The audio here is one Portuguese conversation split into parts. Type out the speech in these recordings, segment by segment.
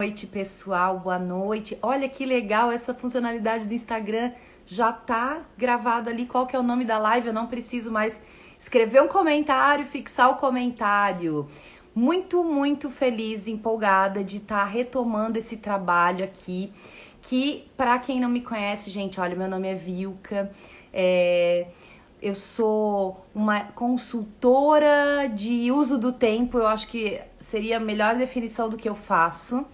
Boa noite, pessoal, boa noite. Olha que legal essa funcionalidade do Instagram, já tá gravado ali qual que é o nome da live, eu não preciso mais escrever um comentário, fixar o comentário. Muito feliz, empolgada de estar retomando esse trabalho aqui, que para quem não me conhece, gente, olha, meu nome é Vilca, eu sou uma consultora de uso do tempo, eu acho que seria a melhor definição do que eu faço.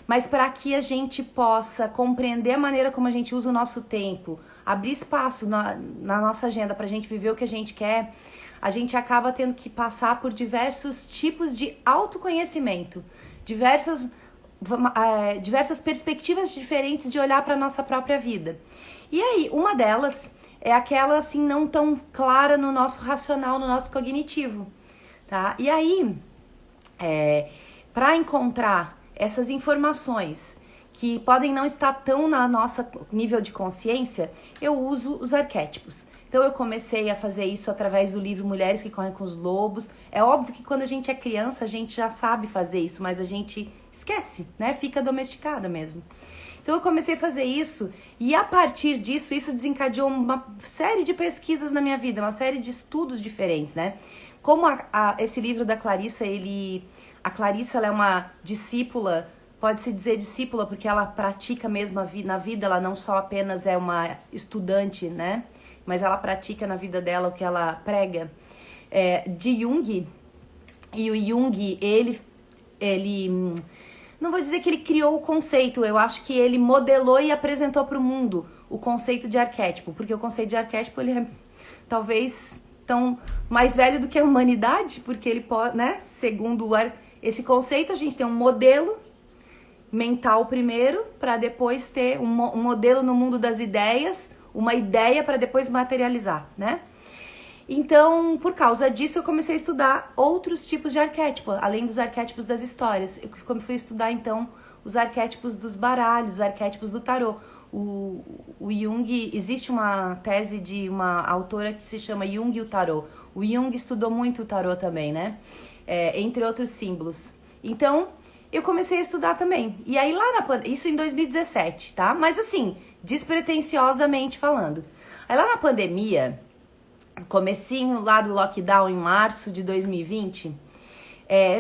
Mas para que a gente possa compreender a maneira como a gente usa o nosso tempo, abrir espaço na nossa agenda para a gente viver o que a gente quer, a gente acaba tendo que passar por diversos tipos de autoconhecimento, diversas perspectivas diferentes de olhar para a nossa própria vida. E aí, uma delas é aquela assim não tão clara no nosso racional, no nosso cognitivo, tá? E aí, para encontrar essas informações que podem não estar tão na nossa nível de consciência, eu uso os arquétipos. Então eu comecei a fazer isso através do livro Mulheres que Correm com os Lobos. É óbvio que quando a gente é criança, a gente já sabe fazer isso, mas a gente esquece, né? Fica domesticada mesmo. Então eu comecei a fazer isso e a partir disso, isso desencadeou uma série de pesquisas na minha vida, uma série de estudos diferentes, né? Como esse livro da Clarissa, a Clarissa ela é uma discípula, pode-se dizer discípula porque ela pratica mesmo na vida, ela não só apenas é uma estudante, né? Mas ela pratica na vida dela o que ela prega, de Jung. E o Jung, ele não vou dizer que ele criou o conceito, eu acho que ele modelou e apresentou para o mundo o conceito de arquétipo, porque o conceito de arquétipo ele é talvez tão mais velho do que a humanidade, porque ele pode, né, segundo esse conceito, a gente tem um modelo mental primeiro, para depois ter um modelo no mundo das ideias, uma ideia para depois materializar, né? Então, por causa disso, eu comecei a estudar outros tipos de arquétipo, além dos arquétipos das histórias. Eu fui estudar, então, os arquétipos dos baralhos, os arquétipos do tarô. O Jung, existe uma tese de uma autora que se chama Jung e o tarô. O Jung estudou muito o tarô também, né? Entre outros símbolos. Então, eu comecei a estudar também. E aí, isso em 2017, tá? Mas assim, despretensiosamente falando. Aí lá na pandemia, comecinho lá do lockdown em março de 2020,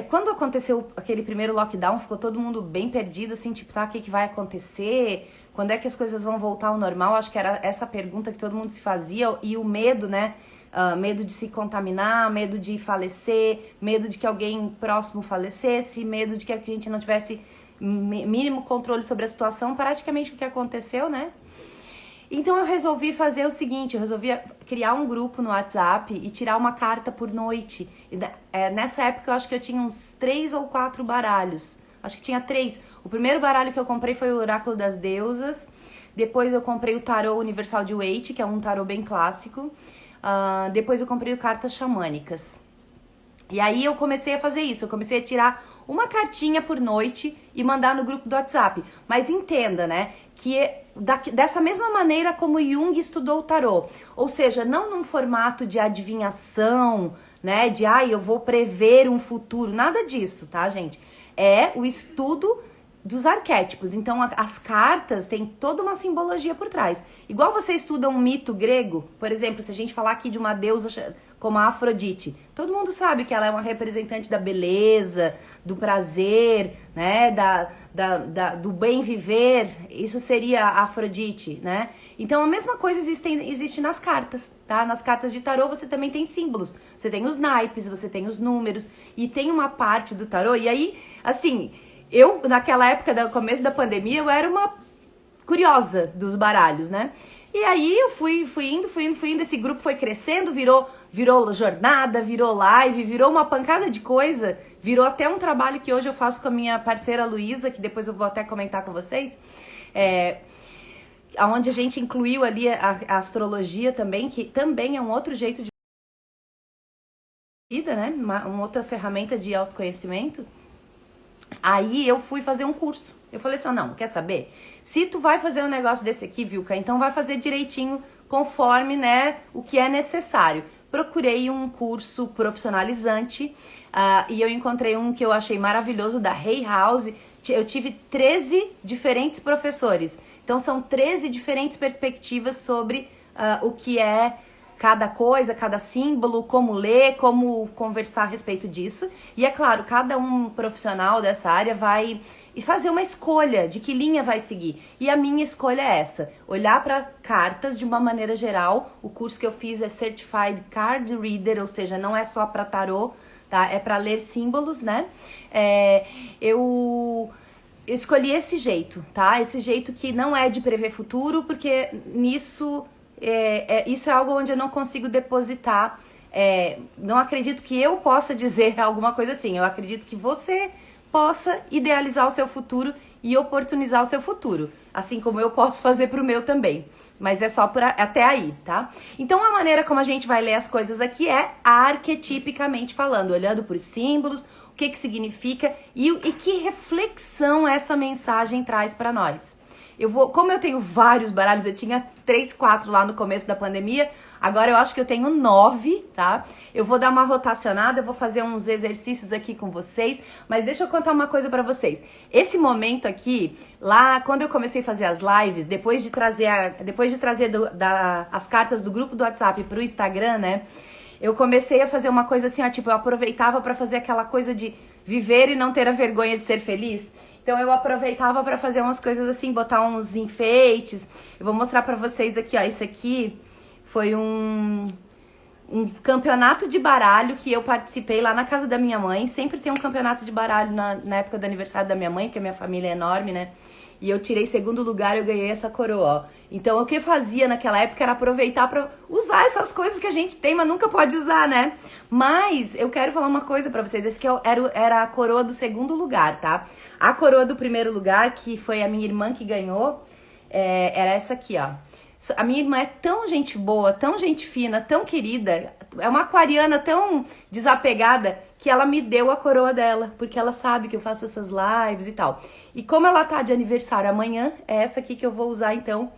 quando aconteceu aquele primeiro lockdown, ficou todo mundo bem perdido, assim, tipo, tá, o que vai acontecer? Quando é que as coisas vão voltar ao normal? Acho que era essa pergunta que todo mundo se fazia, e o medo, né? Medo de se contaminar, medo de falecer, medo de que alguém próximo falecesse, medo de que a gente não tivesse mínimo controle sobre a situação, praticamente o que aconteceu, né? Então eu resolvi fazer o seguinte, eu resolvi criar um grupo no WhatsApp e tirar uma carta por noite. Nessa época eu acho que eu tinha uns 3 ou 4 baralhos, acho que tinha 3. O primeiro baralho que eu comprei foi o Oráculo das Deusas, depois eu comprei o Tarô Universal de Waite, que é um tarô bem clássico, depois eu comprei o Cartas Xamânicas. E aí eu comecei a fazer isso, eu comecei a tirar uma cartinha por noite e mandar no grupo do WhatsApp. Mas entenda, né, que dessa mesma maneira como Jung estudou o tarô, ou seja, não num formato de adivinhação, né, de eu vou prever um futuro, nada disso, tá, gente? É o estudo dos arquétipos. Então as cartas têm toda uma simbologia por trás. Igual você estuda um mito grego, por exemplo, se a gente falar aqui de uma deusa como a Afrodite, todo mundo sabe que ela é uma representante da beleza, do prazer, né, do bem viver. Isso seria a Afrodite, né? Então a mesma coisa existe nas cartas, tá? Nas cartas de tarô você também tem símbolos. Você tem os naipes, você tem os números e tem uma parte do tarô. E aí, assim, eu, naquela época, no começo da pandemia, eu era uma curiosa dos baralhos, né? E aí eu fui indo, esse grupo foi crescendo, virou jornada, virou live, virou uma pancada de coisa, virou até um trabalho que hoje eu faço com a minha parceira Luísa, que depois eu vou até comentar com vocês, onde a gente incluiu ali a astrologia também, que também é um outro jeito de vida, né? Uma outra ferramenta de autoconhecimento. Aí eu fui fazer um curso. Eu falei assim, não, quer saber? Se tu vai fazer um negócio desse aqui, Vilca, então vai fazer direitinho conforme, né, o que é necessário. procurei um curso profissionalizante e eu encontrei um que eu achei maravilhoso, da Hay House. Eu tive 13 diferentes professores, então são 13 diferentes perspectivas sobre o que é cada coisa, cada símbolo, como ler, como conversar a respeito disso. E é claro, cada um profissional dessa área vai fazer uma escolha de que linha vai seguir. E a minha escolha é essa: olhar para cartas de uma maneira geral. O curso que eu fiz é Certified Card Reader, ou seja, não é só para tarô, tá? É para ler símbolos, né? Eu escolhi esse jeito, tá? Esse jeito que não é de prever futuro, porque nisso isso é algo onde eu não consigo depositar. Não acredito que eu possa dizer alguma coisa assim. Eu acredito que você possa idealizar o seu futuro e oportunizar o seu futuro, assim como eu posso fazer pro meu também. Mas é só até aí, tá? Então a maneira como a gente vai ler as coisas aqui é arquetipicamente falando, olhando por símbolos, o que significa e que reflexão essa mensagem traz para nós. Como eu tenho vários baralhos, eu tinha 3, 4 lá no começo da pandemia, agora eu acho que eu tenho 9, tá? Eu vou dar uma rotacionada, eu vou fazer uns exercícios aqui com vocês, mas deixa eu contar uma coisa pra vocês. Esse momento aqui, lá quando eu comecei a fazer as lives, depois de trazer as cartas do grupo do WhatsApp pro Instagram, né? Eu comecei a fazer uma coisa assim, tipo, eu aproveitava pra fazer aquela coisa de viver e não ter a vergonha de ser feliz. Então eu aproveitava para fazer umas coisas assim, botar uns enfeites. Eu vou mostrar para vocês aqui, ó. Isso aqui foi um campeonato de baralho que eu participei lá na casa da minha mãe. Sempre tem um campeonato de baralho na época do aniversário da minha mãe, porque a minha família é enorme, né? E eu tirei 2º lugar e eu ganhei essa coroa, ó. Então o que eu fazia naquela época era aproveitar para usar essas coisas que a gente tem, mas nunca pode usar, né? Mas eu quero falar uma coisa para vocês. Esse aqui era a coroa do 2º lugar, tá? A coroa do 1º lugar, que foi a minha irmã que ganhou, era essa aqui, ó. A minha irmã é tão gente boa, tão gente fina, tão querida, é uma aquariana tão desapegada, que ela me deu a coroa dela, porque ela sabe que eu faço essas lives e tal. E como ela tá de aniversário amanhã, é essa aqui que eu vou usar, então,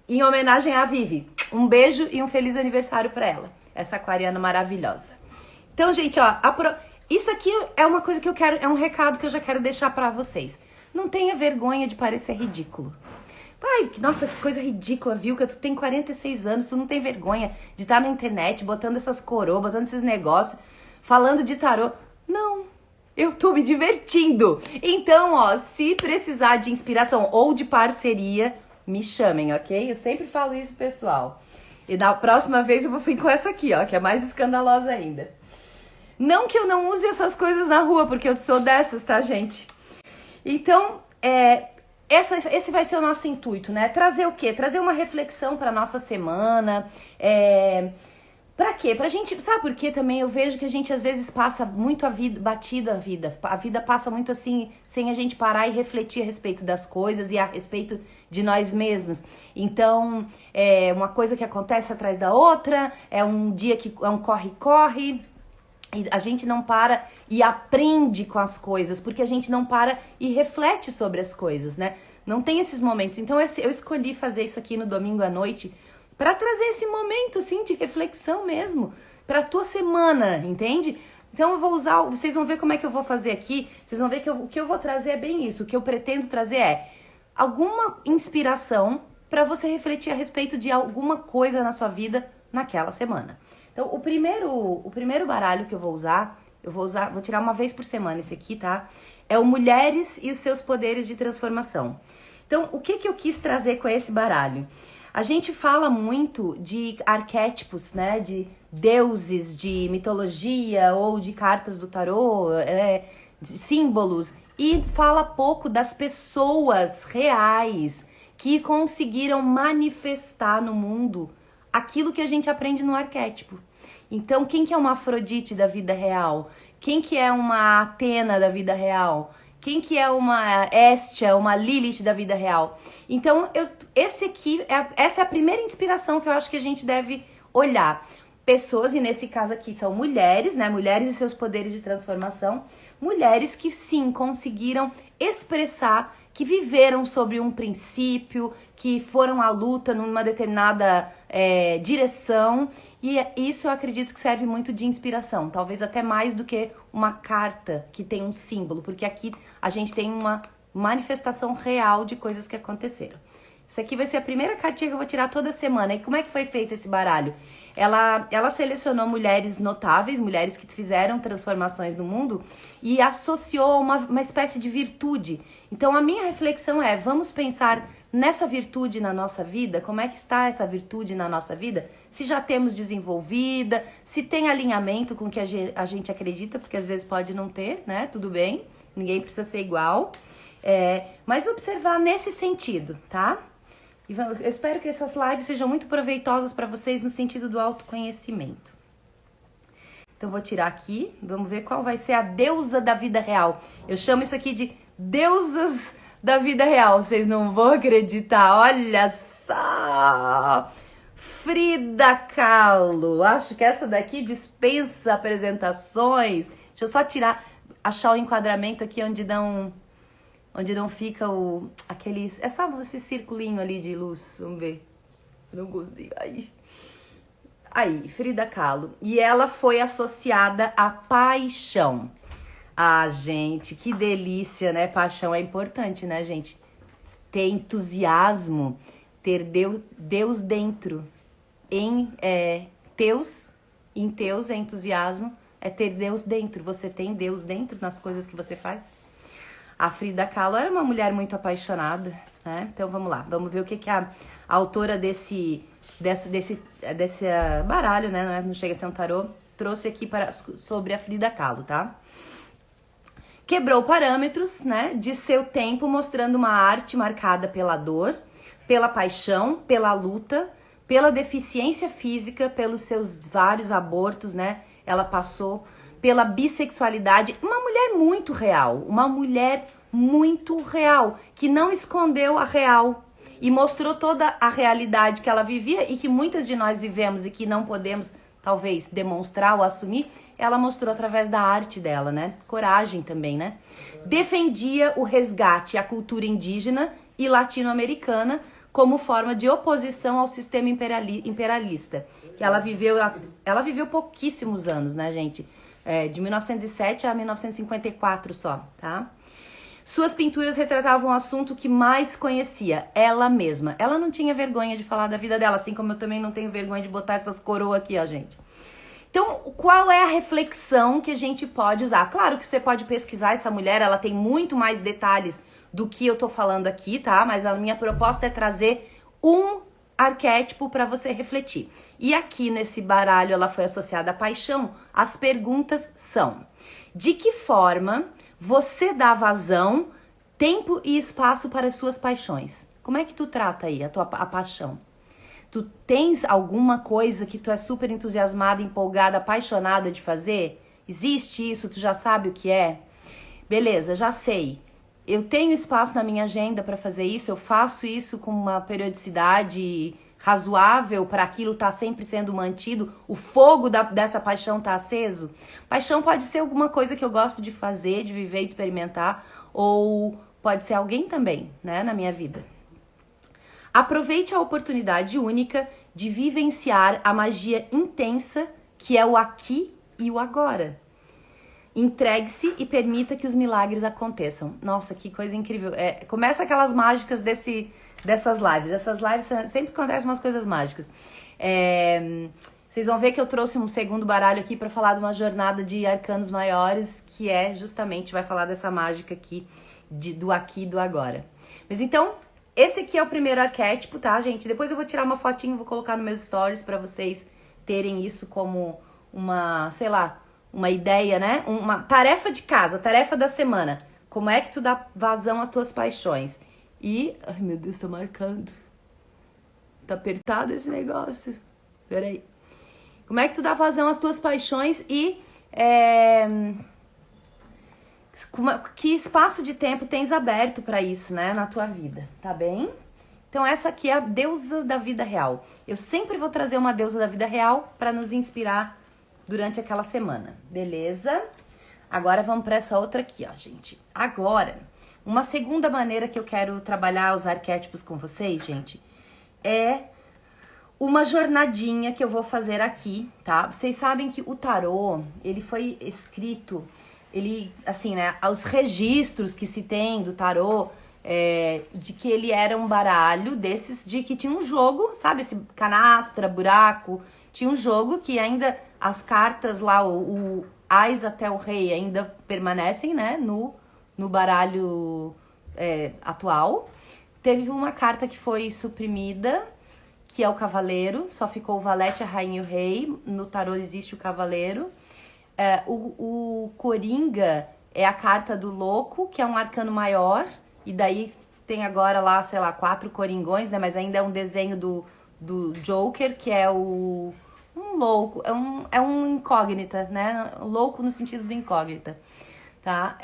em homenagem à Vivi. Um beijo e um feliz aniversário pra ela, essa aquariana maravilhosa. Então, gente, ó, isso aqui é uma coisa que eu quero, é um recado que eu já quero deixar pra vocês. Não tenha vergonha de parecer ridículo. Ai, nossa, que coisa ridícula, viu? Que tu tem 46 anos, tu não tem vergonha de estar na internet botando essas coroas, botando esses negócios, falando de tarô. Não, eu tô me divertindo. Então, ó, se precisar de inspiração ou de parceria, me chamem, ok? Eu sempre falo isso, pessoal. E da próxima vez eu vou vir com essa aqui, ó, que é mais escandalosa ainda. Não que eu não use essas coisas na rua, porque eu sou dessas, tá, gente? Então, esse vai ser o nosso intuito, né? Trazer o quê? Trazer uma reflexão pra nossa semana. Pra quê? Pra gente, sabe por quê também? Eu vejo que a gente às vezes passa muito batido a vida. A vida passa muito assim, sem a gente parar e refletir a respeito das coisas e a respeito de nós mesmos. Então, uma coisa que acontece atrás da outra, é um dia que é um corre-corre. E a gente não para e aprende com as coisas, porque a gente não para e reflete sobre as coisas, né? Não tem esses momentos. Então eu escolhi fazer isso aqui no domingo à noite para trazer esse momento, assim, de reflexão mesmo, pra tua semana, entende? Então eu vou usar, vocês vão ver como é que eu vou fazer aqui, vocês vão ver que o que eu vou trazer é bem isso. O que eu pretendo trazer é alguma inspiração para você refletir a respeito de alguma coisa na sua vida naquela semana. Então, o primeiro baralho que eu vou usar, vou tirar uma vez por semana esse aqui, tá? É o Mulheres e os seus poderes de transformação. Então, o que eu quis trazer com esse baralho? A gente fala muito de arquétipos, né? De deuses, de mitologia ou de cartas do tarô, de símbolos. E fala pouco das pessoas reais que conseguiram manifestar no mundo aquilo que a gente aprende no arquétipo. Então, quem que é uma Afrodite da vida real? Quem que é uma Atena da vida real? Quem que é uma Hestia, uma Lilith da vida real? Então, essa é a primeira inspiração que eu acho que a gente deve olhar. Pessoas, e nesse caso aqui são mulheres, né? Mulheres e seus poderes de transformação. Mulheres que sim, conseguiram expressar, que viveram sobre um princípio, que foram à luta numa determinada direção E isso eu acredito que serve muito de inspiração, talvez até mais do que uma carta que tem um símbolo, porque aqui a gente tem uma manifestação real de coisas que aconteceram. Isso aqui vai ser a primeira cartinha que eu vou tirar toda semana. E como é que foi feito esse baralho? Ela selecionou mulheres notáveis, mulheres que fizeram transformações no mundo e associou uma espécie de virtude. Então a minha reflexão é, vamos pensar nessa virtude na nossa vida, como é que está essa virtude na nossa vida? Se já temos desenvolvida, se tem alinhamento com o que a gente acredita, porque às vezes pode não ter, né? Tudo bem, ninguém precisa ser igual. Mas observar nesse sentido, tá? Eu espero que essas lives sejam muito proveitosas para vocês no sentido do autoconhecimento. Então vou tirar aqui, vamos ver qual vai ser a deusa da vida real. Eu chamo isso aqui de deusas da vida real, vocês não vão acreditar, olha só! Frida Kahlo, acho que essa daqui dispensa apresentações. Deixa eu só achar o enquadramento aqui onde não fica esse circulinho ali de luz, vamos ver. Não consigo, aí, Frida Kahlo. E ela foi associada à paixão. Ah, gente, que delícia, né? Paixão é importante, né, gente? Ter entusiasmo, ter Deus dentro. Em teus é entusiasmo, é ter Deus dentro. Você tem Deus dentro nas coisas que você faz? A Frida Kahlo era uma mulher muito apaixonada, né? Então vamos lá, vamos ver o que a autora desse baralho, né? Não chega a ser um tarô, trouxe aqui sobre a Frida Kahlo, tá? Quebrou parâmetros, né, de seu tempo, mostrando uma arte marcada pela dor, pela paixão, pela luta, pela deficiência física, pelos seus vários abortos, né? Ela passou pela bissexualidade, uma mulher muito real, que não escondeu a real e mostrou toda a realidade que ela vivia e que muitas de nós vivemos e que não podemos, talvez, demonstrar ou assumir. Ela mostrou através da arte dela, né? Coragem também, né? Defendia o resgate à cultura indígena e latino-americana como forma de oposição ao sistema imperialista. Ela viveu pouquíssimos anos, né, gente? De 1907 a 1954 só, tá? Suas pinturas retratavam o assunto que mais conhecia, ela mesma. Ela não tinha vergonha de falar da vida dela, assim como eu também não tenho vergonha de botar essas coroas aqui, ó, gente. Então, qual é a reflexão que a gente pode usar? Claro que você pode pesquisar essa mulher, ela tem muito mais detalhes do que eu tô falando aqui, tá? Mas a minha proposta é trazer um arquétipo para você refletir. E aqui nesse baralho ela foi associada à paixão. As perguntas são: de que forma você dá vazão, tempo e espaço para as suas paixões? Como é que tu trata aí a paixão? Tu tens alguma coisa que tu é super entusiasmada, empolgada, apaixonada de fazer? Existe isso? Tu já sabe o que é? Beleza, já sei. Eu tenho espaço na minha agenda para fazer isso, eu faço isso com uma periodicidade razoável para aquilo estar sempre sendo mantido, o fogo dessa paixão está aceso. Paixão pode ser alguma coisa que eu gosto de fazer, de viver, de experimentar, ou pode ser alguém também, né, na minha vida. Aproveite a oportunidade única de vivenciar a magia intensa que é o aqui e o agora. Entregue-se e permita que os milagres aconteçam. Nossa, que coisa incrível. Começa aquelas mágicas dessas lives. Essas lives sempre acontecem umas coisas mágicas. Vocês vão ver que eu trouxe um segundo baralho aqui para falar de uma jornada de arcanos maiores, que justamente vai falar dessa mágica aqui, do aqui e do agora. Mas então, esse aqui é o primeiro arquétipo, tá, gente? Depois eu vou tirar uma fotinho e vou colocar nos meus stories para vocês terem isso como uma ideia, né? Uma tarefa de casa, tarefa da semana. Como é que tu dá vazão às tuas paixões? E... ai, meu Deus, tá marcando. Tá apertado esse negócio. Peraí. Como é que tu dá vazão às tuas paixões e... que espaço de tempo tens aberto pra isso, né? Na tua vida, tá bem? Então essa aqui é a deusa da vida real. Eu sempre vou trazer uma deusa da vida real pra nos inspirar durante aquela semana, beleza? Agora vamos para essa outra aqui, ó, gente. Agora, uma segunda maneira que eu quero trabalhar os arquétipos com vocês, gente, é uma jornadinha que eu vou fazer aqui, tá? Vocês sabem que o tarô, ele foi escrito, ele, assim, né, os registros que se tem do tarô, de que ele era um baralho desses, de que tinha um jogo, sabe, esse canastra, buraco, tinha um jogo que ainda, as cartas lá, o Ás até o Rei ainda permanecem, né, no baralho atual. Teve uma carta que foi suprimida, que é o Cavaleiro, só ficou o Valete, a Rainha e o Rei. No tarô existe o Cavaleiro. O Coringa é a carta do Louco, que é um arcano maior, e daí tem agora lá, sei lá, 4 coringões, né? Mas ainda é um desenho do Joker, que é um louco, é um incógnita, né? Louco no sentido do incógnita, tá?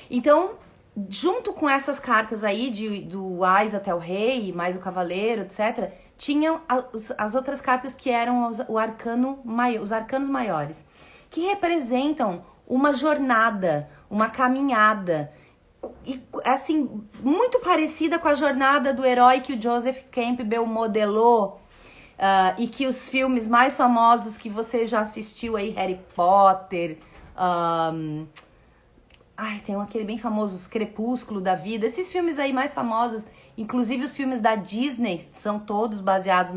Então, junto com essas cartas aí, do Ás até o Rei, mais o Cavaleiro, etc., tinham as outras cartas que eram os arcanos maiores, que representam uma jornada, uma caminhada, e, assim, muito parecida com a jornada do herói que o Joseph Campbell modelou, e que os filmes mais famosos que você já assistiu aí, Harry Potter, tem aquele bem famoso, Os Crepúsculo da Vida, esses filmes aí mais famosos, inclusive os filmes da Disney, são todos baseados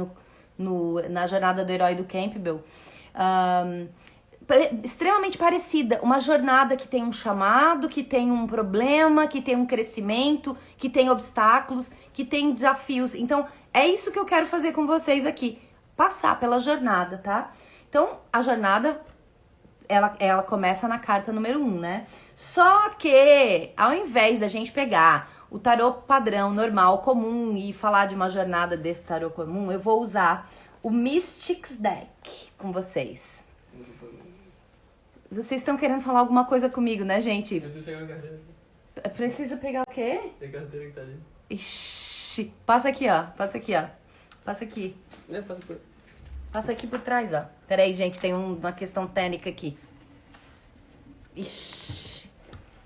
na jornada do herói do Campbell. Extremamente parecida, uma jornada que tem um chamado, que tem um problema, que tem um crescimento, que tem obstáculos, que tem desafios. Então, é isso que eu quero fazer com vocês aqui, passar pela jornada, tá? Então, a jornada, ela começa na carta número 1, né? Só que, ao invés da gente pegar o tarô padrão, normal, comum e falar de uma jornada desse tarô comum, eu vou usar o Mystics Deck com vocês. Vocês estão querendo falar alguma coisa comigo, né, gente? Preciso pegar a carteira. Precisa pegar o quê? Pegar a carteira que tá ali. Ixi, passa aqui, ó. Passa aqui, ó. Passa aqui. Passa por... Passa aqui por trás, ó. Peraí, gente, tem uma questão técnica aqui. Ixi.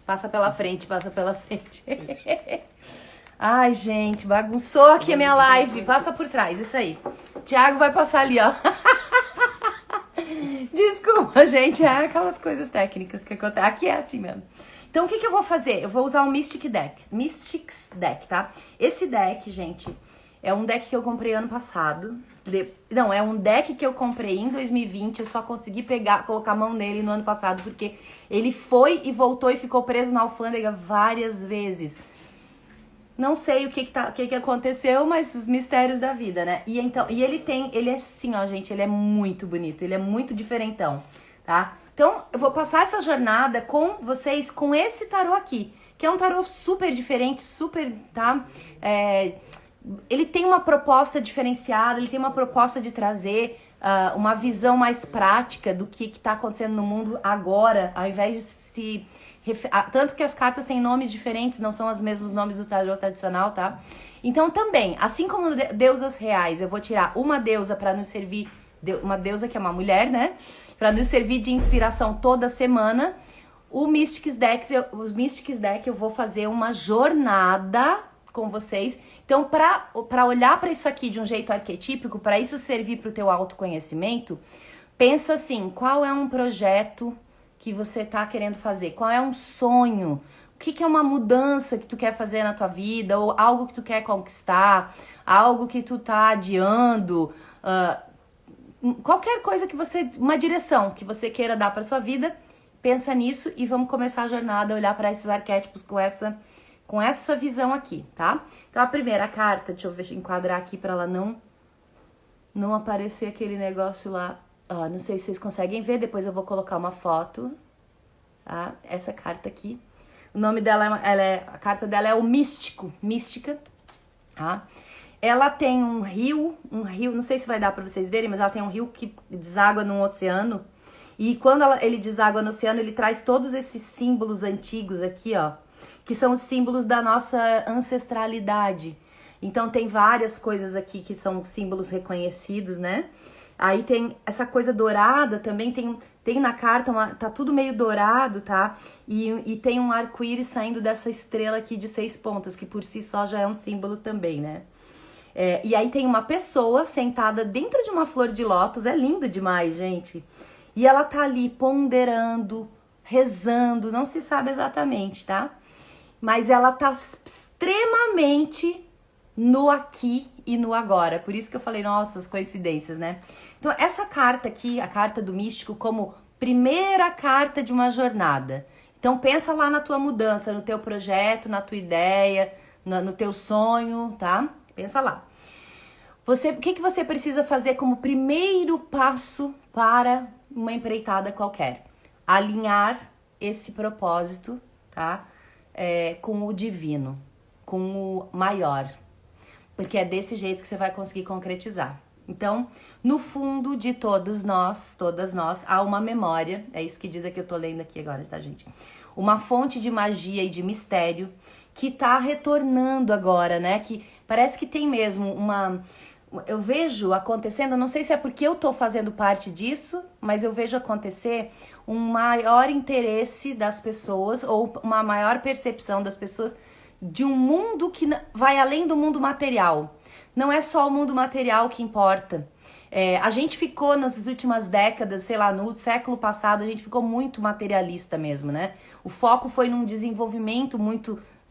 Passa pela frente, passa pela frente. Ai, gente, bagunçou aqui a minha live. Passa por trás, isso aí. Thiago vai passar ali, ó. Desculpa, gente, é aquelas coisas técnicas que acontecem. Aqui é assim mesmo. Então, o que eu vou fazer? Eu vou usar o Mystics Deck, tá? Esse deck, gente, é um deck que eu comprei ano passado. Não, é um deck que eu comprei em 2020. Eu só consegui colocar a mão nele no ano passado, porque ele foi e voltou e ficou preso na alfândega várias vezes. Não sei o que aconteceu, mas os mistérios da vida, né? E ele é assim, ó, gente, ele é muito bonito, ele é muito diferentão, tá? Então, eu vou passar essa jornada com vocês, com esse tarô aqui, que é um tarô super diferente, super, tá? Ele tem uma proposta diferenciada, ele tem uma proposta de trazer uma visão mais prática do que tá acontecendo no mundo agora, ao invés de se... Tanto que as cartas têm nomes diferentes, não são os mesmos nomes do tarô tradicional, tá? Então também, assim como deusas reais, eu vou tirar uma deusa para nos servir, uma deusa que é uma mulher, né? Para nos servir de inspiração toda semana. O Mystics Deck eu vou fazer uma jornada com vocês. Então, para olhar para isso aqui de um jeito arquetípico, para isso servir para o teu autoconhecimento, pensa assim, qual é um projeto que você tá querendo fazer? Qual é um sonho? O que é uma mudança que tu quer fazer na tua vida? Ou algo que tu quer conquistar? Algo que tu tá adiando? Qualquer coisa que você... Uma direção que você queira dar pra sua vida, pensa nisso e vamos começar a jornada, olhar para esses arquétipos com essa visão aqui, tá? Então a primeira carta, deixa eu ver, enquadrar aqui pra ela não aparecer aquele negócio lá. Não sei se vocês conseguem ver, depois eu vou colocar uma foto, tá? Essa carta aqui. O nome dela, a carta dela é o Mística, tá? Ela tem um rio, não sei se vai dar pra vocês verem, mas ela tem um rio que deságua num oceano. E quando ele deságua no oceano, ele traz todos esses símbolos antigos aqui, ó, que são os símbolos da nossa ancestralidade. Então tem várias coisas aqui que são símbolos reconhecidos, né? Aí tem essa coisa dourada, também tem na carta, tá tudo meio dourado, tá? E tem um arco-íris saindo dessa estrela aqui de 6 pontas, que por si só já é um símbolo também, né? E aí tem uma pessoa sentada dentro de uma flor de lótus, é lindo demais, gente. E ela tá ali ponderando, rezando, não se sabe exatamente, tá? Mas ela tá extremamente no aqui e no agora. Por isso que eu falei, nossa, as coincidências, né? Então, essa carta aqui, a carta do místico, como primeira carta de uma jornada. Então, pensa lá na tua mudança, no teu projeto, na tua ideia, no teu sonho, tá? Pensa lá. O que você precisa fazer como primeiro passo para uma empreitada qualquer? Alinhar esse propósito, tá? Com o divino, com o maior. Porque é desse jeito que você vai conseguir concretizar. Então, no fundo de todas nós, há uma memória, é isso que diz aqui, eu tô lendo aqui agora, tá, gente? Uma fonte de magia e de mistério que tá retornando agora, né? Que parece que tem mesmo eu vejo acontecendo, não sei se é porque eu tô fazendo parte disso, mas eu vejo acontecer um maior interesse das pessoas ou uma maior percepção das pessoas de um mundo que vai além do mundo material. Não é só o mundo material que importa. A gente ficou nas últimas décadas, sei lá, no século passado, a gente ficou muito materialista mesmo, né? O foco foi num desenvolvimento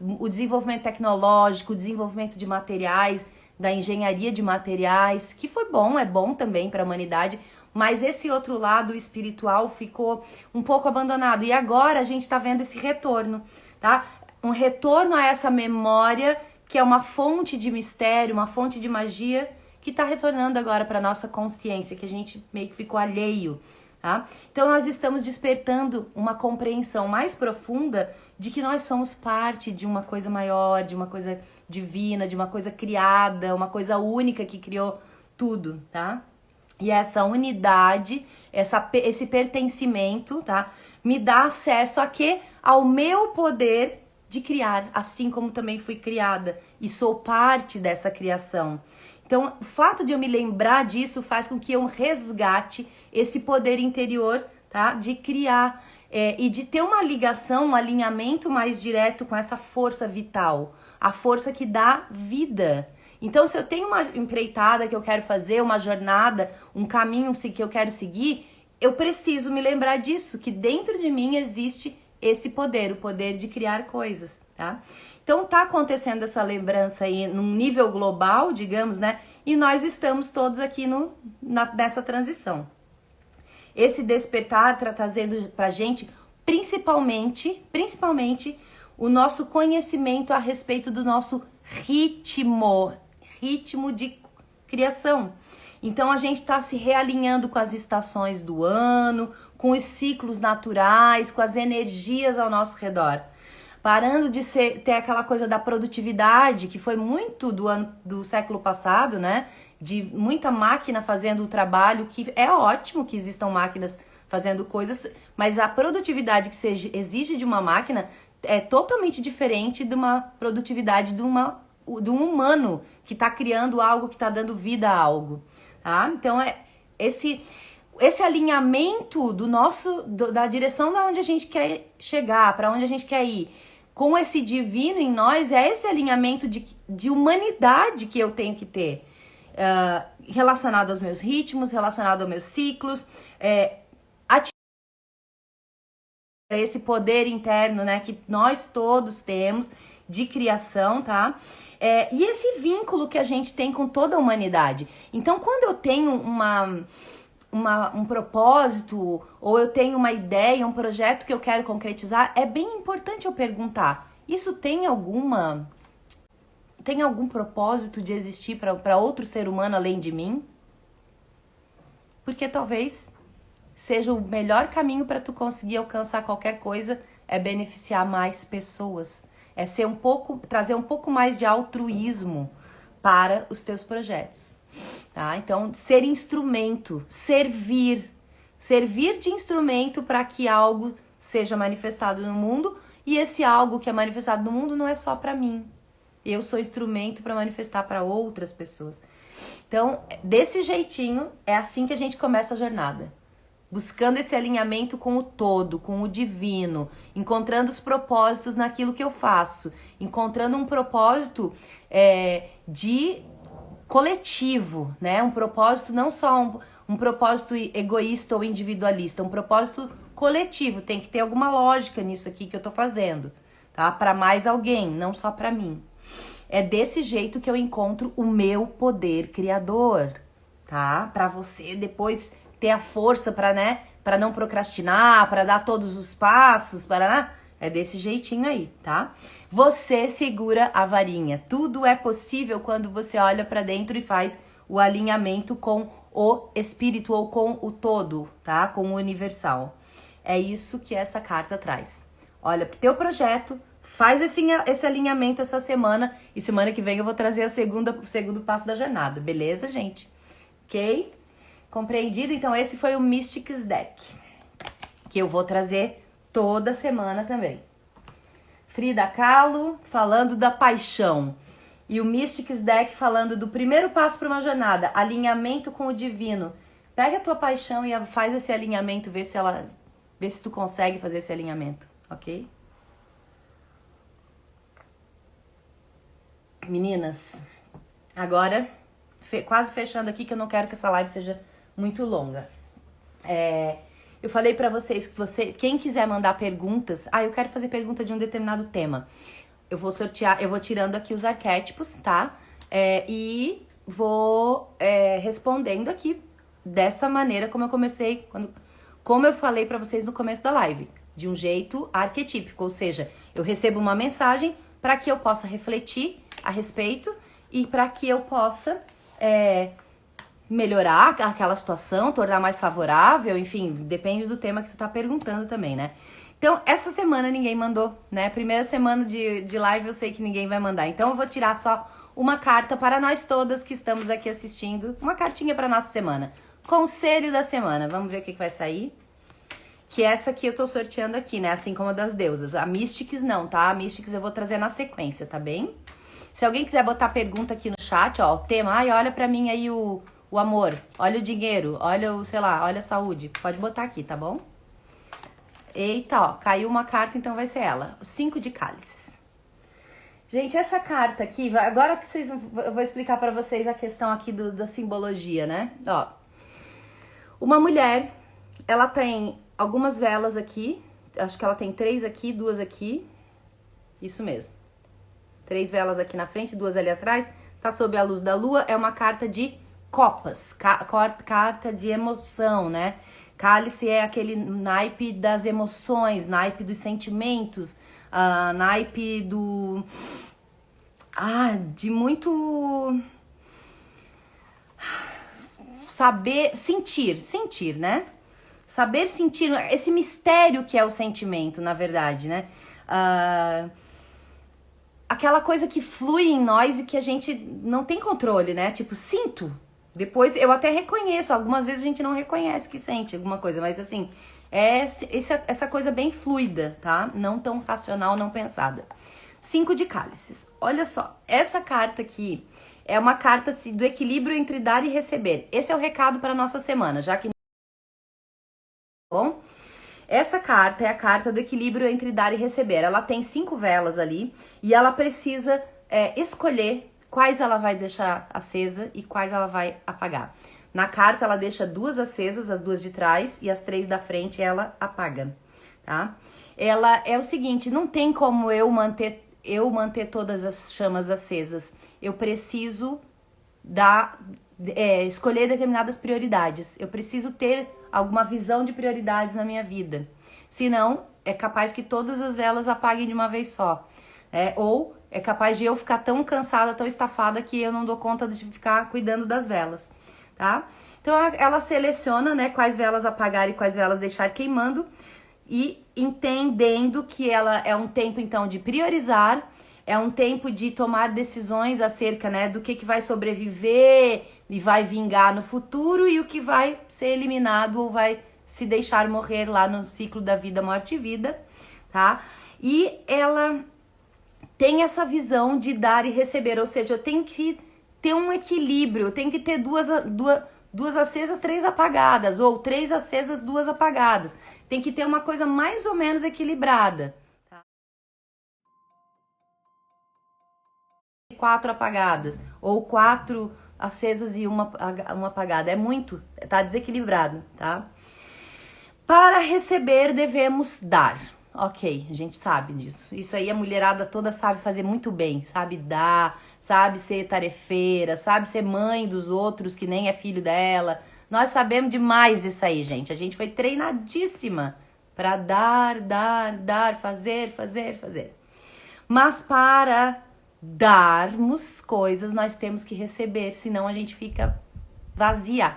o desenvolvimento tecnológico, o desenvolvimento de materiais, da engenharia de materiais, que foi bom, é bom também para a humanidade, mas esse outro lado espiritual ficou um pouco abandonado. E agora a gente está vendo esse retorno, tá? Um retorno a essa memória que é uma fonte de mistério, uma fonte de magia que está retornando agora para nossa consciência, que a gente meio que ficou alheio, tá? Então nós estamos despertando uma compreensão mais profunda de que nós somos parte de uma coisa maior, de uma coisa divina, de uma coisa criada, uma coisa única que criou tudo, tá? E essa unidade, esse pertencimento, tá? Me dá acesso a quê? Ao meu poder de criar, assim como também fui criada e sou parte dessa criação. Então, o fato de eu me lembrar disso faz com que eu resgate esse poder interior, tá? De criar e de ter uma ligação, um alinhamento mais direto com essa força vital, a força que dá vida. Então, se eu tenho uma empreitada que eu quero fazer, uma jornada, um caminho que eu quero seguir, eu preciso me lembrar disso, que dentro de mim existe esse poder, o poder de criar coisas, tá? Então, tá acontecendo essa lembrança aí num nível global, digamos, né? E nós estamos todos aqui nessa transição. Esse despertar tá trazendo pra gente, principalmente, o nosso conhecimento a respeito do nosso ritmo de criação. Então, a gente tá se realinhando com as estações do ano, com os ciclos naturais, com as energias ao nosso redor. Parando de ter aquela coisa da produtividade, que foi muito do século passado, né? De muita máquina fazendo o trabalho, que é ótimo que existam máquinas fazendo coisas, mas a produtividade que se exige de uma máquina é totalmente diferente de uma produtividade de um humano que está criando algo, que está dando vida a algo, tá? Então, esse alinhamento da direção da onde a gente quer chegar, para onde a gente quer ir, com esse divino em nós, é esse alinhamento de humanidade que eu tenho que ter, relacionado aos meus ritmos, relacionado aos meus ciclos, esse poder interno, né, que nós todos temos de criação, tá? E esse vínculo que a gente tem com toda a humanidade. Então, quando eu tenho um propósito, ou eu tenho uma ideia, um projeto que eu quero concretizar, é bem importante eu perguntar, isso tem algum propósito de existir para outro ser humano além de mim? Porque talvez seja o melhor caminho para tu conseguir alcançar qualquer coisa, é beneficiar mais pessoas, é trazer um pouco mais de altruísmo para os teus projetos. Tá? Então, ser instrumento, servir de instrumento para que algo seja manifestado no mundo, e esse algo que é manifestado no mundo não é só para mim. Eu sou instrumento para manifestar para outras pessoas. Então, desse jeitinho, é assim que a gente começa a jornada. Buscando esse alinhamento com o todo, com o divino, encontrando os propósitos naquilo que eu faço, encontrando um propósito de coletivo, né? Um propósito não só um propósito egoísta ou individualista, um propósito coletivo. Tem que ter alguma lógica nisso aqui que eu tô fazendo, tá? Para mais alguém, não só para mim. É desse jeito que eu encontro o meu poder criador, tá? Para você depois ter a força para, né, para não procrastinar, para dar todos os passos, para é desse jeitinho aí, tá? Você segura a varinha. Tudo é possível quando você olha para dentro e faz o alinhamento com o espírito ou com o todo, tá? Com o universal. É isso que essa carta traz. Olha pro teu projeto, faz esse alinhamento essa semana e semana que vem eu vou trazer o segundo passo da jornada, beleza, gente? Ok? Compreendido? Então esse foi o Mystics Deck, que eu vou trazer toda semana também. Frida Kahlo falando da paixão. E o Mystics Deck falando do primeiro passo para uma jornada, alinhamento com o divino. Pega a tua paixão e faz esse alinhamento, vê se tu consegue fazer esse alinhamento, ok? Meninas, agora, quase fechando aqui, que eu não quero que essa live seja muito longa. Eu falei pra vocês que quem quiser mandar perguntas... eu quero fazer pergunta de um determinado tema. Eu vou sortear, eu vou tirando aqui os arquétipos, tá? E vou respondendo aqui dessa maneira como eu comecei, como eu falei pra vocês no começo da live. De um jeito arquetípico, ou seja, eu recebo uma mensagem para que eu possa refletir a respeito e para que eu possa melhorar aquela situação, tornar mais favorável, enfim, depende do tema que tu tá perguntando também, né? Então, essa semana ninguém mandou, né? Primeira semana de live eu sei que ninguém vai mandar, então eu vou tirar só uma carta para nós todas que estamos aqui assistindo, uma cartinha para nossa semana. Conselho da semana, vamos ver o que vai sair. Que essa aqui eu tô sorteando aqui, né? Assim como a das deusas. A Mystics não, tá? A Mystics eu vou trazer na sequência, tá bem? Se alguém quiser botar pergunta aqui no chat, ó, o tema, olha pra mim aí o amor, olha o dinheiro, olha o, sei lá, olha a saúde. Pode botar aqui, tá bom? Eita, ó, caiu uma carta, então vai ser ela. O 5 de cálices. Gente, essa carta aqui, agora que eu vou explicar pra vocês a questão aqui da simbologia, né? Ó, uma mulher, ela tem algumas velas aqui, acho que ela tem 3 aqui, 2 aqui, isso mesmo. 3 velas aqui na frente, 2 ali atrás, tá sob a luz da lua, é uma carta de copas, carta de emoção, né? Cálice é aquele naipe das emoções, naipe dos sentimentos, naipe do... de muito... saber, sentir, né? Saber sentir, esse mistério que é o sentimento, na verdade, né? Aquela coisa que flui em nós e que a gente não tem controle, né? Tipo, sinto. Depois eu até reconheço, algumas vezes a gente não reconhece que sente alguma coisa, mas assim, essa coisa bem fluida, tá? Não tão racional, não pensada. 5 de cálices. Olha só, essa carta aqui é uma carta do equilíbrio entre dar e receber. Esse é o recado para nossa semana, já que... Bom, essa carta é a carta do equilíbrio entre dar e receber. Ela tem 5 velas ali e ela precisa escolher quais ela vai deixar acesa e quais ela vai apagar. Na carta ela deixa 2 acesas, as 2 de trás, e as 3 da frente ela apaga, tá? Ela é o seguinte, não tem como eu manter todas as chamas acesas. Eu preciso escolher determinadas prioridades. Eu preciso ter alguma visão de prioridades na minha vida. Senão, é capaz que todas as velas apaguem de uma vez só. Ou é capaz de eu ficar tão cansada, tão estafada, que eu não dou conta de ficar cuidando das velas, tá? Então, ela seleciona, né, quais velas apagar e quais velas deixar queimando, e entendendo que ela é um tempo, então, de priorizar, é um tempo de tomar decisões acerca, né, do que vai sobreviver e vai vingar no futuro e o que vai ser eliminado ou vai se deixar morrer lá no ciclo da vida, morte e vida, tá? E ela tem essa visão de dar e receber, ou seja, eu tenho que ter um equilíbrio, eu tenho que ter duas acesas, 3 apagadas, ou 3 acesas, 2 apagadas. Tem que ter uma coisa mais ou menos equilibrada. 4 apagadas, ou 4 acesas e uma apagada. É muito, tá desequilibrado, tá? Para receber, devemos dar. Ok, a gente sabe disso. Isso aí a mulherada toda sabe fazer muito bem. Sabe dar, sabe ser tarefeira, sabe ser mãe dos outros que nem é filho dela. Nós sabemos demais isso aí, gente. A gente foi treinadíssima para dar, fazer. Mas para darmos coisas, nós temos que receber, senão a gente fica vazia.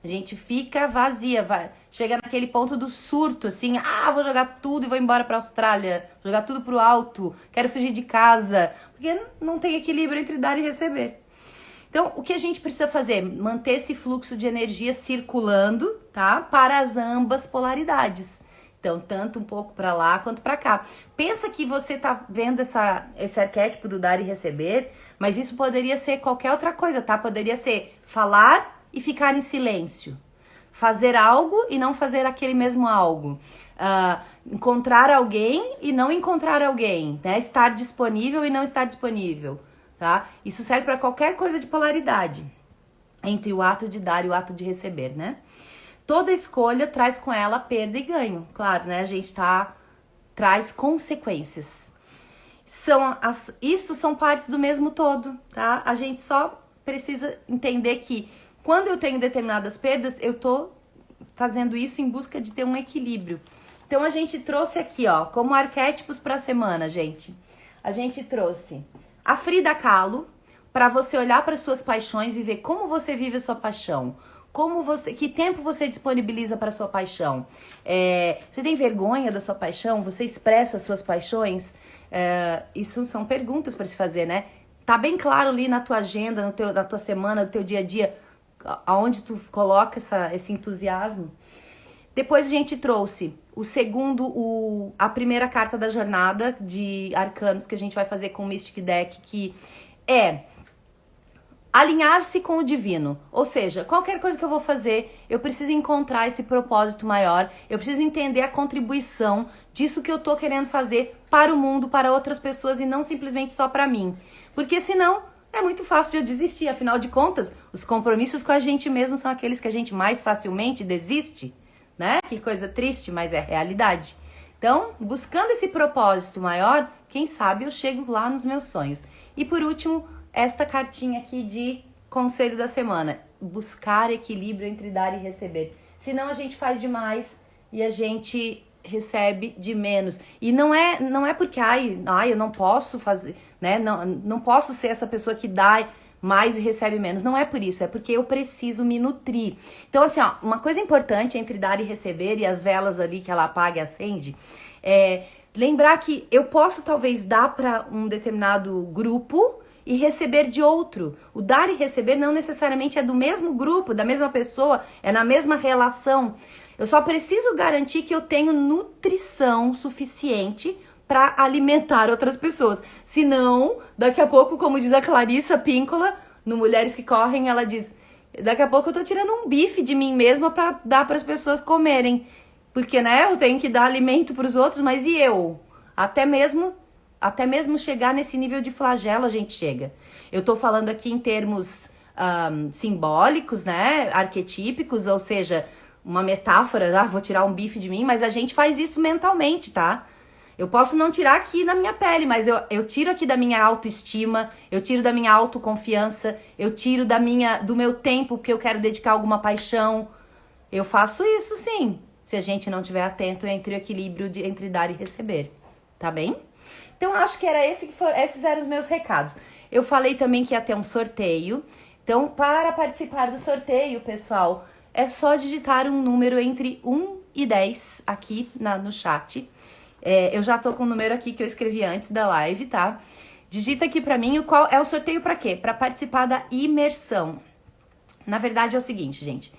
A gente fica vazia, chega naquele ponto do surto, assim, vou jogar tudo e vou embora pra Austrália, vou jogar tudo pro alto, quero fugir de casa, porque não tem equilíbrio entre dar e receber. Então, o que a gente precisa fazer? Manter esse fluxo de energia circulando, tá? Para as ambas polaridades. Então, tanto um pouco para lá quanto para cá. Pensa que você tá vendo esse arquétipo do dar e receber, mas isso poderia ser qualquer outra coisa, tá? Poderia ser falar e ficar em silêncio. Fazer algo e não fazer aquele mesmo algo. Encontrar alguém e não encontrar alguém, né? Estar disponível e não estar disponível, tá? Isso serve para qualquer coisa de polaridade entre o ato de dar e o ato de receber, né? Toda escolha traz com ela perda e ganho. Claro, né? A gente traz consequências. Isso são partes do mesmo todo, tá? A gente só precisa entender que quando eu tenho determinadas perdas, eu tô fazendo isso em busca de ter um equilíbrio. Então, a gente trouxe aqui, ó, como arquétipos para a semana, gente. A gente trouxe a Frida Kahlo, para você olhar para suas paixões e ver como você vive a sua paixão. Que tempo você disponibiliza para sua paixão? Você tem vergonha da sua paixão? Você expressa as suas paixões? Isso são perguntas para se fazer, né? Tá bem claro ali na tua agenda, na tua semana, no teu dia a dia, aonde tu coloca esse entusiasmo. Depois a gente trouxe a primeira carta da jornada de arcanos que a gente vai fazer com o Mystic Deck, que é alinhar-se com o divino. Ou seja, qualquer coisa que eu vou fazer, eu preciso encontrar esse propósito maior, eu preciso entender a contribuição disso que eu tô querendo fazer para o mundo, para outras pessoas e não simplesmente só para mim. Porque senão é muito fácil de eu desistir. Afinal de contas, os compromissos com a gente mesmo são aqueles que a gente mais facilmente desiste, né? Que coisa triste, mas é realidade. Então, buscando esse propósito maior, quem sabe eu chego lá nos meus sonhos. E por último, esta cartinha aqui de conselho da semana. Buscar equilíbrio entre dar e receber. Senão a gente faz demais e a gente recebe de menos. E não é porque eu não posso fazer, né? Não posso ser essa pessoa que dá mais e recebe menos. Não é por isso, é porque eu preciso me nutrir. Então, assim, ó, uma coisa importante entre dar e receber e as velas ali que ela apaga e acende, lembrar que eu posso talvez dar para um determinado grupo e receber de outro. O dar e receber não necessariamente é do mesmo grupo, da mesma pessoa, é na mesma relação. Eu só preciso garantir que eu tenho nutrição suficiente para alimentar outras pessoas. Senão, daqui a pouco, como diz a Clarissa Píncola, no Mulheres que Correm, ela diz, daqui a pouco eu tô tirando um bife de mim mesma para dar para as pessoas comerem. Porque, né, eu tenho que dar alimento para os outros, mas e eu? Até mesmo chegar nesse nível de flagelo a gente chega. Eu tô falando aqui em termos simbólicos, né, arquetípicos, ou seja, uma metáfora, vou tirar um bife de mim, mas a gente faz isso mentalmente, tá? Eu posso não tirar aqui na minha pele, mas eu tiro aqui da minha autoestima, eu tiro da minha autoconfiança, eu tiro do meu tempo que eu quero dedicar a alguma paixão. Eu faço isso sim, se a gente não estiver atento entre o equilíbrio entre dar e receber, tá bem? Então, acho que esses eram os meus recados. Eu falei também que ia ter um sorteio. Então, para participar do sorteio, pessoal, é só digitar um número entre 1 e 10 aqui no chat. Eu já tô com o número aqui que eu escrevi antes da live, tá? Digita aqui pra mim qual é o sorteio pra quê? Pra participar da imersão. Na verdade, é o seguinte, gente.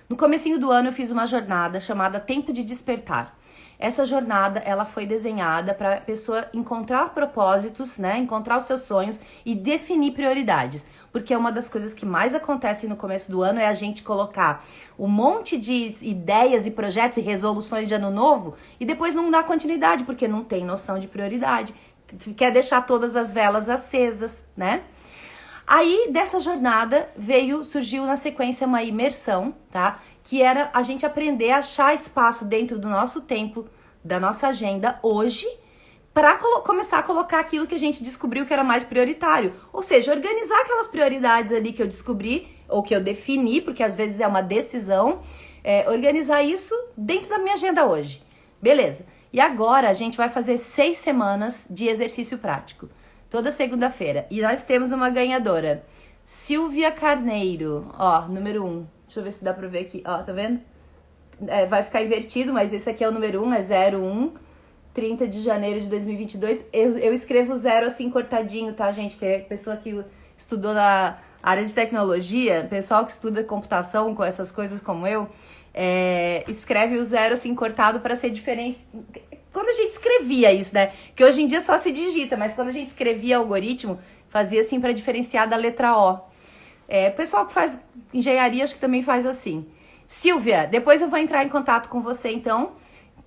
No comecinho do ano, eu fiz uma jornada chamada Tempo de Despertar. Essa jornada, ela foi desenhada para a pessoa encontrar propósitos, né? Encontrar os seus sonhos e definir prioridades. Porque uma das coisas que mais acontece no começo do ano é a gente colocar um monte de ideias e projetos e resoluções de ano novo e depois não dá continuidade, porque não tem noção de prioridade. Quer deixar todas as velas acesas, né? Aí, dessa jornada, surgiu na sequência uma imersão, tá? Que era a gente aprender a achar espaço dentro do nosso tempo, da nossa agenda, hoje, para começar a colocar aquilo que a gente descobriu que era mais prioritário. Ou seja, organizar aquelas prioridades ali que eu descobri, ou que eu defini, porque às vezes é uma decisão, organizar isso dentro da minha agenda hoje. Beleza. E agora a gente vai fazer 6 semanas de exercício prático. Toda segunda-feira. E nós temos uma ganhadora. Silvia Carneiro. Ó, número 1. Deixa eu ver se dá pra ver aqui. Ó, tá vendo? Vai ficar invertido, mas esse aqui é o número 1. É 01. 30 de janeiro de 2022. Eu escrevo 0 assim cortadinho, tá, gente? Que é a pessoa que estudou na área de tecnologia, pessoal que estuda computação, com essas coisas como eu, escreve o 0 assim cortado para ser diferente. Quando a gente escrevia isso, né? Que hoje em dia só se digita, mas quando a gente escrevia algoritmo, fazia assim para diferenciar da letra O. Pessoal que faz engenharia, acho que também faz assim. Silvia, depois eu vou entrar em contato com você, então,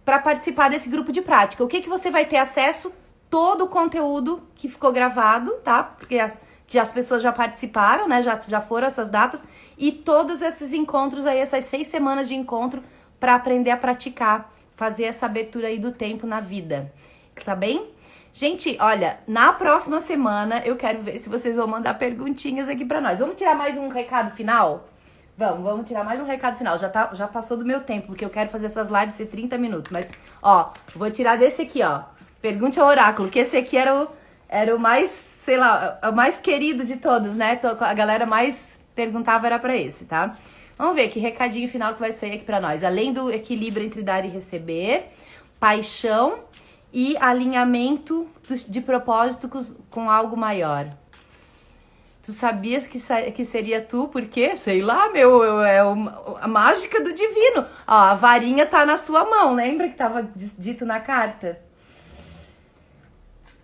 para participar desse grupo de prática. O que você vai ter acesso? Todo o conteúdo que ficou gravado, tá? Porque as pessoas já participaram, né? Já foram essas datas. E todos esses encontros aí, essas 6 semanas de encontro para aprender a praticar, fazer essa abertura aí do tempo na vida. Tá bem? Gente, olha, na próxima semana eu quero ver se vocês vão mandar perguntinhas aqui para nós. Vamos tirar mais um recado final? Vamos tirar mais um recado final. Já passou do meu tempo, porque eu quero fazer essas lives ser 30 minutos. Mas, ó, vou tirar desse aqui, ó. Pergunte ao oráculo, que esse aqui era o mais, sei lá, o mais querido de todos, né? A galera mais perguntava era pra esse, tá? Vamos ver que recadinho final que vai sair aqui pra nós. Além do equilíbrio entre dar e receber, paixão e alinhamento de propósito com algo maior. Tu sabias que seria tu? Porque, sei lá, a mágica do divino. Ó, a varinha tá na sua mão, lembra que tava dito na carta?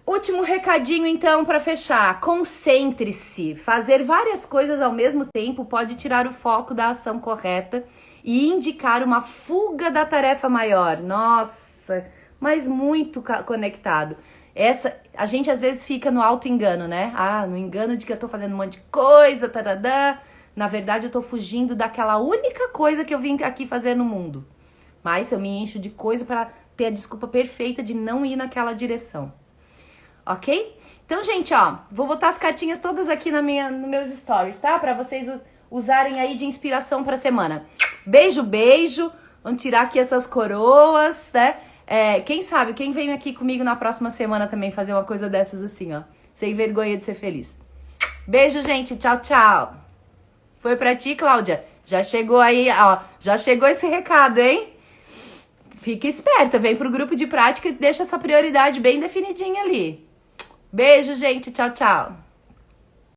Último recadinho, então, para fechar. Concentre-se. Fazer várias coisas ao mesmo tempo pode tirar o foco da ação correta e indicar uma fuga da tarefa maior. Nossa, mas muito conectado. A gente às vezes fica no auto-engano, né? No engano de que eu tô fazendo um monte de coisa, tadadá. Na verdade, eu tô fugindo daquela única coisa que eu vim aqui fazer no mundo. Mas eu me encho de coisa para ter a desculpa perfeita de não ir naquela direção. Ok? Então, gente, ó, vou botar as cartinhas todas aqui nos meus stories, tá? Pra vocês usarem aí de inspiração pra semana. Beijo, beijo. Vamos tirar aqui essas coroas, né? Quem sabe, quem vem aqui comigo na próxima semana também fazer uma coisa dessas assim, ó. Sem vergonha de ser feliz. Beijo, gente. Tchau, tchau. Foi pra ti, Cláudia? Já chegou aí, ó. Já chegou esse recado, hein? Fica esperta. Vem pro grupo de prática e deixa essa prioridade bem definidinha ali. Beijo, gente. Tchau, tchau.